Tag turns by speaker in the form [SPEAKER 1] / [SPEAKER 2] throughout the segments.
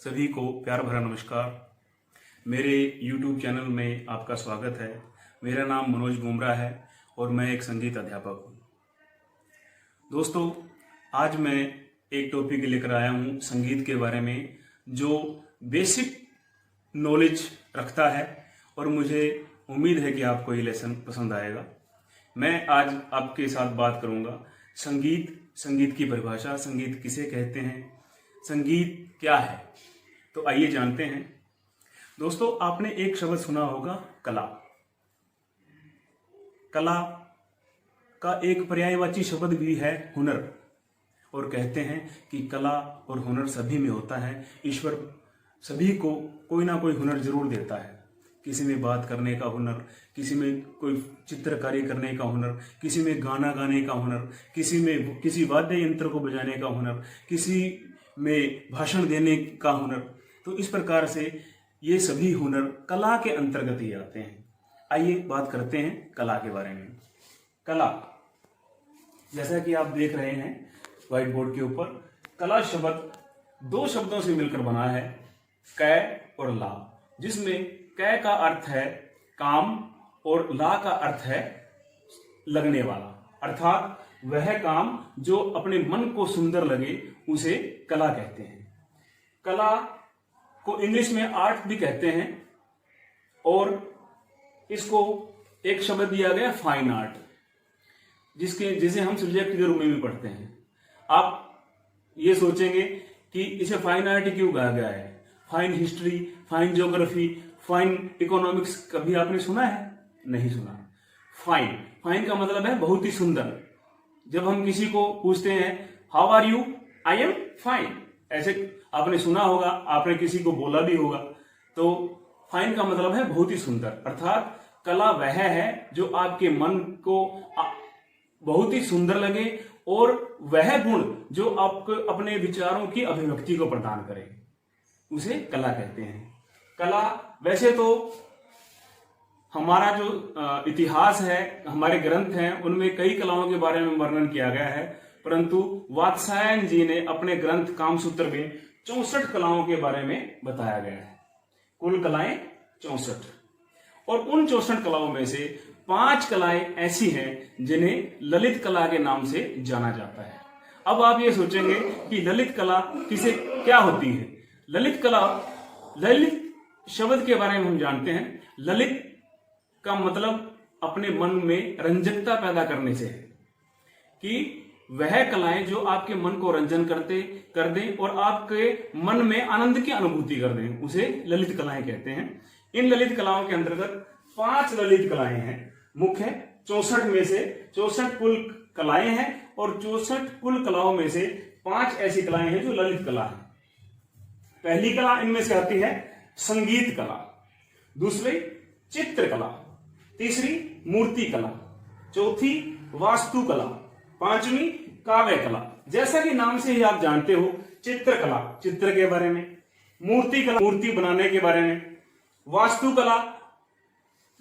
[SPEAKER 1] सभी को प्यार भरा नमस्कार। मेरे YouTube चैनल में आपका स्वागत है। मेरा नाम मनोज बुमरा है और मैं एक संगीत अध्यापक हूँ। दोस्तों, आज मैं एक टॉपिक लेकर आया हूँ संगीत के बारे में, जो बेसिक नॉलेज रखता है और मुझे उम्मीद है कि आपको ये लेसन पसंद आएगा। मैं आज आपके साथ बात करूँगा संगीत की परिभाषा, संगीत किसे कहते हैं, संगीत क्या है। तो आइए जानते हैं। दोस्तों, आपने एक शब्द सुना होगा, कला। कला का एक पर्यायवाची शब्द भी है हुनर, और कहते हैं कि कला और हुनर सभी में होता है। ईश्वर सभी को कोई ना कोई हुनर जरूर देता है। किसी में बात करने का हुनर, किसी में कोई चित्रकारी करने का हुनर, किसी में गाना गाने का हुनर, किसी में किसी वाद्य यंत्र को बजाने का हुनर, किसी में भाषण देने का हुनर। तो इस प्रकार से ये सभी हुनर कला के अंतर्गत ही आते हैं। आइए बात करते हैं कला के बारे में। कला, जैसा कि आप देख रहे हैं व्हाइट बोर्ड के ऊपर, कला शब्द दो शब्दों से मिलकर बना है, कै और ला, जिसमें कै का अर्थ है काम और ला का अर्थ है लगने वाला, अर्थात वह काम जो अपने मन को सुंदर लगे उसे कला कहते हैं। कला को इंग्लिश में आर्ट भी कहते हैं, और इसको एक शब्द दिया गया फाइन आर्ट, जिसे हम सब्जेक्ट के रूप में भी पढ़ते हैं। आप ये सोचेंगे कि इसे फाइन आर्ट क्यों कहा गया है। Fine history, fine geography, fine economics कभी आपने सुना है? नहीं सुना। फाइन का मतलब है बहुत ही सुंदर। जब हम किसी को पूछते हैं how are you, I am fine, ऐसे आपने सुना होगा, आपने किसी को बोला भी होगा। तो फाइन का मतलब है बहुत ही सुंदर, अर्थात कला वह है जो आपके मन को बहुत ही सुंदर लगे, और वह गुण जो आपको अपने विचारों की अभिव्यक्ति को प्रदान करे, उसे कला कहते हैं। कला, वैसे तो हमारा जो इतिहास है, हमारे ग्रंथ हैं, उनमें कई कलाओं के बारे में वर्णन किया गया है, परंतु वात्स्यायन जी ने अपने ग्रंथ कामसूत्र में 64 कलाओं के बारे में बताया गया है। कुल कलाएं 64, और उन 64 कलाओं में से 5 कलाएं ऐसी हैं जिन्हें ललित कला के नाम से जाना जाता है। अब आप ये सोचेंगे कि ललित कला क्या होती है। ललित कला, ललित शब्द के बारे में हम जानते हैं। ललित का मतलब अपने मन में रंजकता पैदा करने से है, कि वह कलाएं जो आपके मन को रंजन कर दें और आपके मन में आनंद की अनुभूति कर दें, उसे ललित कलाएं कहते हैं। इन ललित कलाओं के अंतर्गत 5 ललित कलाएं हैं मुख्य। 64 में से 64 कुल कलाएं हैं, और 64 कुल कलाओं में से 5 ऐसी कलाएं हैं जो ललित कला है। पहली कला इनमें से आती है संगीत कला, दूसरी चित्रकला, तीसरी मूर्ति कला, चौथी वास्तु कला, पांचवी काव्य कला। जैसा कि नाम से ही आप जानते हो, चित्रकला चित्र के बारे में, मूर्ति कला मूर्ति बनाने के बारे में, वास्तु कला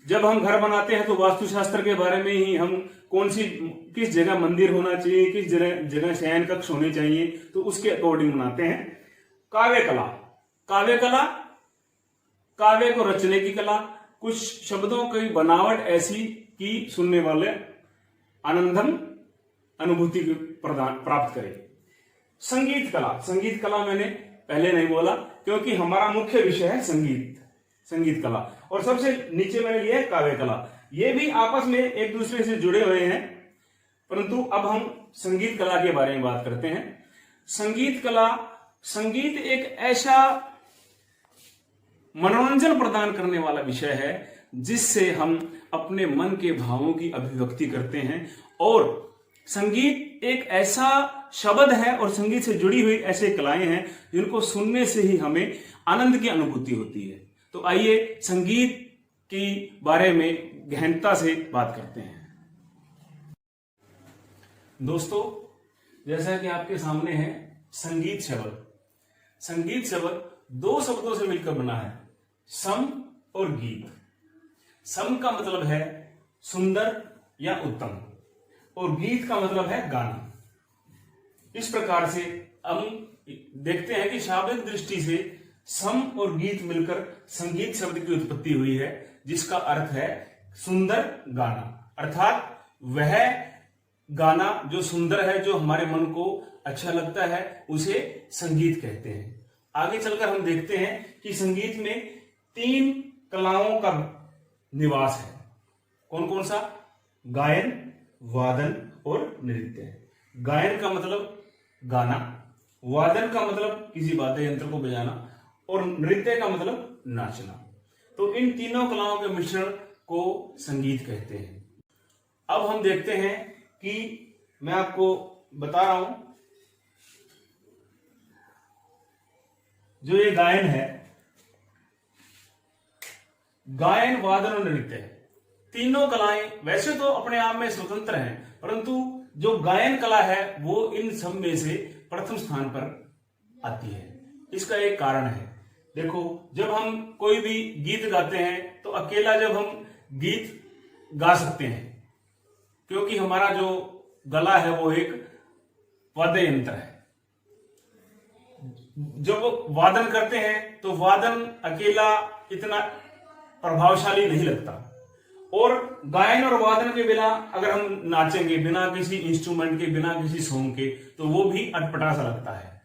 [SPEAKER 1] जब हम घर बनाते हैं तो वास्तुशास्त्र के बारे में ही, हम किस जगह मंदिर होना चाहिए, किस जगह शयन कक्ष होने चाहिए, तो उसके अकॉर्डिंग बनाते हैं। काव्य कला काव्य को रचने की कला, कुछ शब्दों की बनावट ऐसी कि सुनने वाले आनंदम अनुभूति प्राप्त करें। संगीत कला मैंने पहले नहीं बोला, क्योंकि हमारा मुख्य विषय है संगीत कला, और सबसे नीचे मैंने लिया है काव्य कला। ये भी आपस में एक दूसरे से जुड़े हुए हैं, परंतु अब हम संगीत कला के बारे में बात करते हैं। संगीत एक ऐसा मनोरंजन प्रदान करने वाला विषय है जिससे हम अपने मन के भावों की अभिव्यक्ति करते हैं, और संगीत एक ऐसा शब्द है और संगीत से जुड़ी हुई ऐसे कलाएं हैं जिनको सुनने से ही हमें आनंद की अनुभूति होती है। तो आइए संगीत के बारे में गहनता से बात करते हैं। दोस्तों, जैसा कि आपके सामने है संगीत शब्द 2 शब्दों से मिलकर बना है, सम और गीत। सम का मतलब है सुंदर या उत्तम, और गीत का मतलब है गाना। इस प्रकार से हम देखते हैं कि शाब्दिक दृष्टि से सम और गीत मिलकर संगीत शब्द की उत्पत्ति हुई है, जिसका अर्थ है सुंदर गाना। अर्थात वह गाना जो सुंदर है, जो हमारे मन को अच्छा लगता है, उसे संगीत कहते हैं। आगे चलकर हम देखते हैं कि संगीत में 3 कलाओं का निवास है। कौन कौन सा? गायन, वादन और नृत्य। गायन का मतलब गाना, वादन का मतलब किसी वाद्य यंत्र को बजाना, और नृत्य का मतलब नाचना। तो इन तीनों कलाओं के मिश्रण को संगीत कहते हैं। अब हम देखते हैं कि मैं आपको बता रहा हूं, जो ये गायन है, गायन, वादन और नृत्य, तीनों कलाएं वैसे तो अपने आप में स्वतंत्र हैं, परंतु जो गायन कला है वो इन सब में से प्रथम स्थान पर आती है। इसका एक कारण है। देखो, जब हम कोई भी गीत गाते हैं तो अकेला जब हम गीत गा सकते हैं, क्योंकि हमारा जो गला है वो एक वाद्य यंत्र है। जब वादन करते हैं तो वादन अकेला इतना प्रभावशाली नहीं लगता, और गायन और वादन के बिना अगर हम नाचेंगे, बिना किसी इंस्ट्रूमेंट के, बिना किसी सॉन्ग के, तो वो भी अटपटा सा लगता है।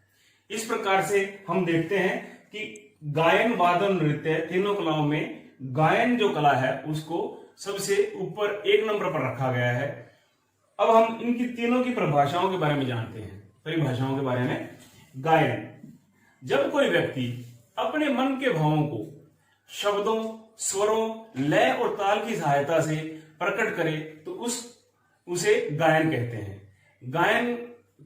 [SPEAKER 1] इस प्रकार से हम देखते हैं कि गायन, वादन, नृत्य, तीनों कलाओं में गायन जो कला है उसको सबसे ऊपर 1 नंबर पर रखा गया है। अब हम इनकी तीनों की परिभाषाओं के बारे में जानते हैं। परिभाषाओं के बारे में, गायन, जब कोई व्यक्ति अपने मन के भावों को शब्दों, स्वरों, लय और ताल की सहायता से प्रकट करे तो उसे गायन कहते हैं। गायन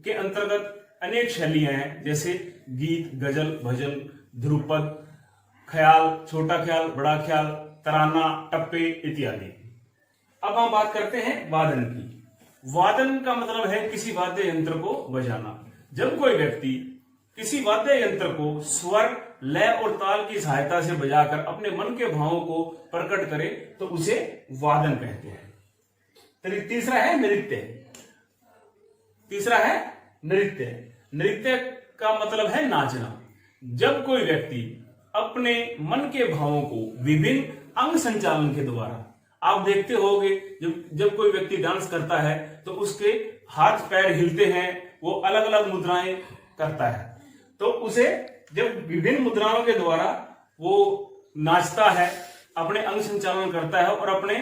[SPEAKER 1] के अंतर्गत अनेक शैलियां हैं, जैसे गीत, गजल, भजन, ध्रुपद, ख्याल, छोटा ख्याल, बड़ा ख्याल, तराना, टप्पे इत्यादि। अब हम बात करते हैं वादन की। वादन का मतलब है किसी वाद्य यंत्र को बजाना। जब कोई व्यक्ति किसी वाद्य यंत्र को स्वर, लय और ताल की सहायता से बजाकर अपने मन के भावों को प्रकट करे तो उसे वादन कहते हैं। तीसरा है नृत्य। तीसरा है नृत्य। नृत्य का मतलब है नाचना। जब कोई व्यक्ति अपने मन के भावों को विभिन्न अंग संचालन के द्वारा, आप देखते होंगे जब कोई व्यक्ति डांस करता है तो उसके हाथ पैर हिलते हैं, वो अलग अलग मुद्राएं करता है, तो उसे जब विभिन्न मुद्राओं के द्वारा वो नाचता है, अपने अंग संचालन करता है और अपने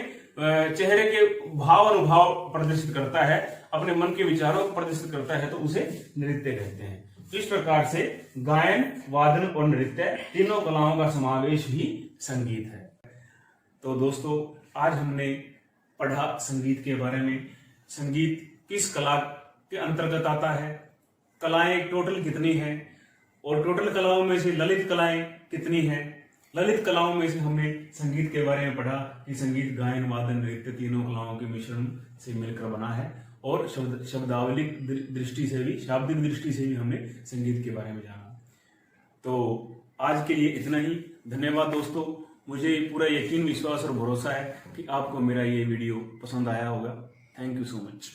[SPEAKER 1] चेहरे के भाव अनुभाव प्रदर्शित करता है, अपने मन के विचारों को प्रदर्शित करता है, तो उसे नृत्य कहते हैं। इस प्रकार से गायन, वादन और नृत्य, तीनों कलाओं का समावेश ही संगीत है। तो दोस्तों, आज हमने पढ़ा संगीत के बारे में। संगीत किस कला के अंतर्गत आता है, कलाएं टोटल कितनी हैं, और टोटल कलाओं में से ललित कलाएं कितनी हैं। ललित कलाओं में से हमने संगीत के बारे में पढ़ा कि संगीत गायन, वादन, नृत्य तीनों कलाओं के मिश्रण से मिलकर बना है, और शब्दावली दृष्टि से भी, शाब्दिक दृष्टि से भी हमने संगीत के बारे में जाना। तो आज के लिए इतना ही। धन्यवाद दोस्तों। मुझे पूरा यकीन, विश्वास और भरोसा है कि आपको मेरा ये वीडियो पसंद आया होगा। Thank you so much.